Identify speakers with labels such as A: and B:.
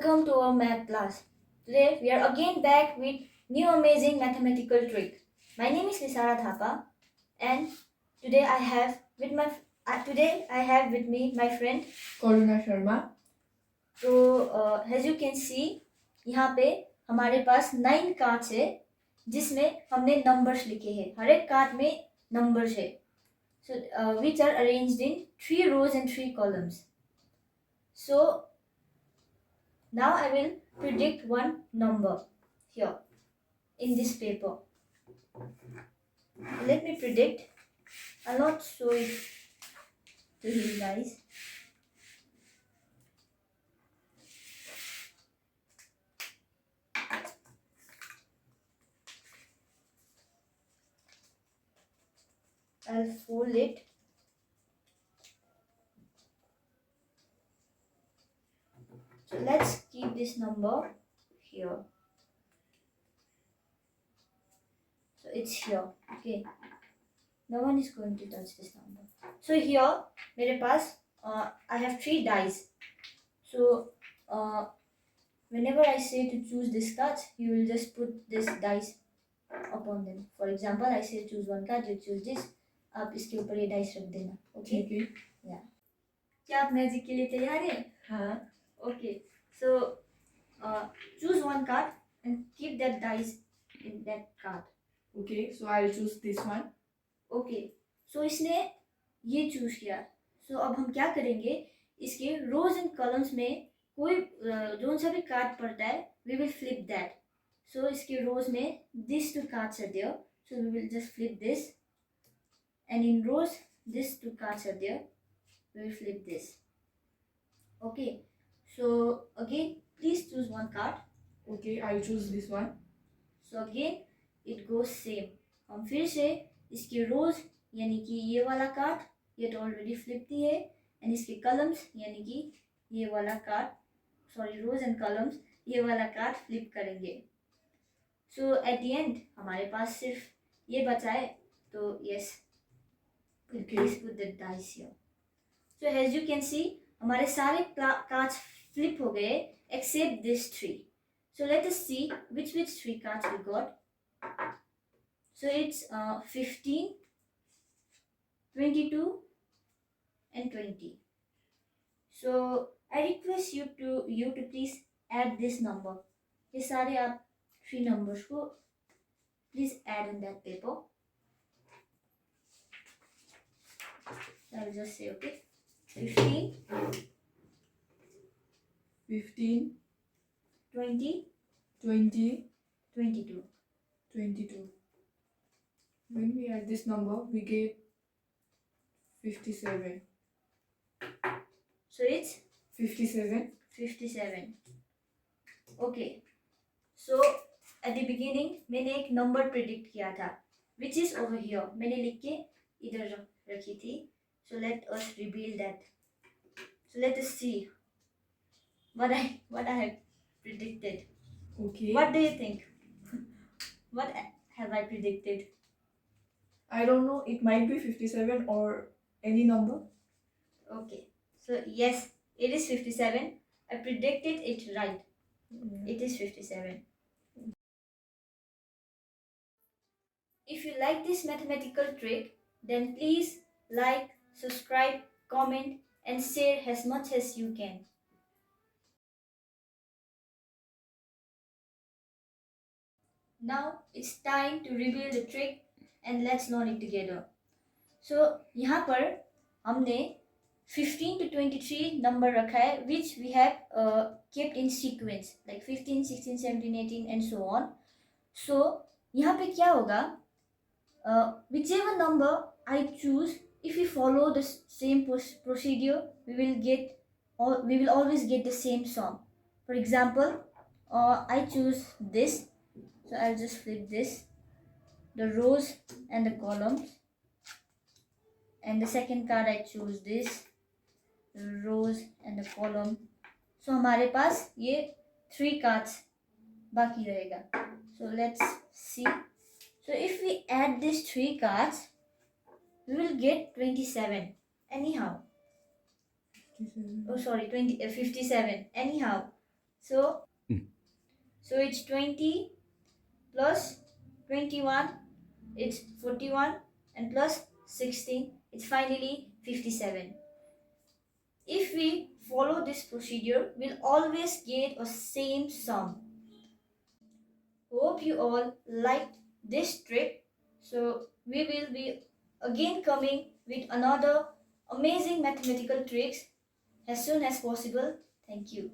A: welcome to our math class. Today we are again back with new amazing mathematical trick. My name is Lisara Thapa, and today I have with me my friend
B: corona Sharma.
A: तो as you can see यहाँ पे हमारे पास 9 cards है जिसमें हमने numbers लिखे हैं. हर एक कार्ड में नंबर्स है. So which are arranged in 3 rows and 3 columns. So now I will predict one number here in this paper. Let me predict. I'll not show it to you guys. I'll fold it. So let's keep this number here. So it's here. Okay. No one is going to touch this number. So here, मेरे पास I have 3 dice. So whenever I say to choose this card, you will just put this dice upon them. For example, I say choose one card, you choose this. आप इसके ऊपर ये dice रख देना. Okay?
B: ठीक है.
A: Yeah. क्या आप मैजिक के लिए तैयार हैं?
B: हाँ.
A: Okay. So choose one card and keep that dice in that card.
B: Okay. So I'll choose this one.
A: Okay. So इसने ये choose किया. So अब हम क्या करेंगे? इसके rows and columns में कोई जो सा भी कार्ड पड़ता है, we will flip that. So इसके rows में these 2 cards are there. So we will just flip this. And in rows, these 2 cards are there. We will flip this. Okay. So again, please choose one card.
B: Okay. I'll choose this one.
A: So again, it goes same. हम फिर से इसके rows यानी कि ये वाला card ये तो ऑलरेडी फ्लिप थी है, एंड इसके कलम्स यानी कि ये वाला card, sorry rows and columns, ये वाला कार्ड फ्लिप करेंगे. सो एट द एंड हमारे पास सिर्फ ये बचा है. तो yes, please put the dice here. So as you can see हमारे सारे कार्ड्स फ्लिप हो गए except this 3. So let us see which 3 cards we got. So it's 15, 22 and 20. So I request you to please add this number. ये सारे आप 3 numbers को please add in that paper. So I will just say okay. 15, 20,
B: 20,
A: 22.
B: 22. When we add this number, we get 57.
A: So it's
B: 57.
A: 57. Okay. So at the beginning मैंने एक number predict किया था, which is over here. मैंने लिख के इधर रखी थी. So let us reveal that. So let us see what I have predicted.
B: Okay.
A: What do you think? What have I predicted?
B: I don't know. It might be 57 or any number.
A: Okay. So yes, it is 57. I predicted it right. It is 57. If you like this mathematical trick, then please like, subscribe, comment and share as much as you can. Now it's time to reveal the trick and let's learn it together. So यहाँ पर हमने 15 to 23 number रखा है, which we have kept in sequence like 15, 16, 17, 18 and so on. So यहाँ पे क्या होगा, whichever number I choose, if we follow the same procedure, we will always get the same sum. For example, I choose this, so I'll just flip this, the rows and the columns, and the second card I choose this, the rows and the column. So हमारे पास ये 3 cards बाकी रहेगा. So let's see. So if we add these 3 cards, we will get 27 anyhow.
B: 57.
A: Oh sorry, 57 anyhow. So, so it's 20 plus 21, it's 41, and plus 16, it's finally 57. If we follow this procedure, we'll always get a same sum. Hope you all liked this trick. So we will be again coming with another amazing mathematical tricks as soon as possible. Thank you.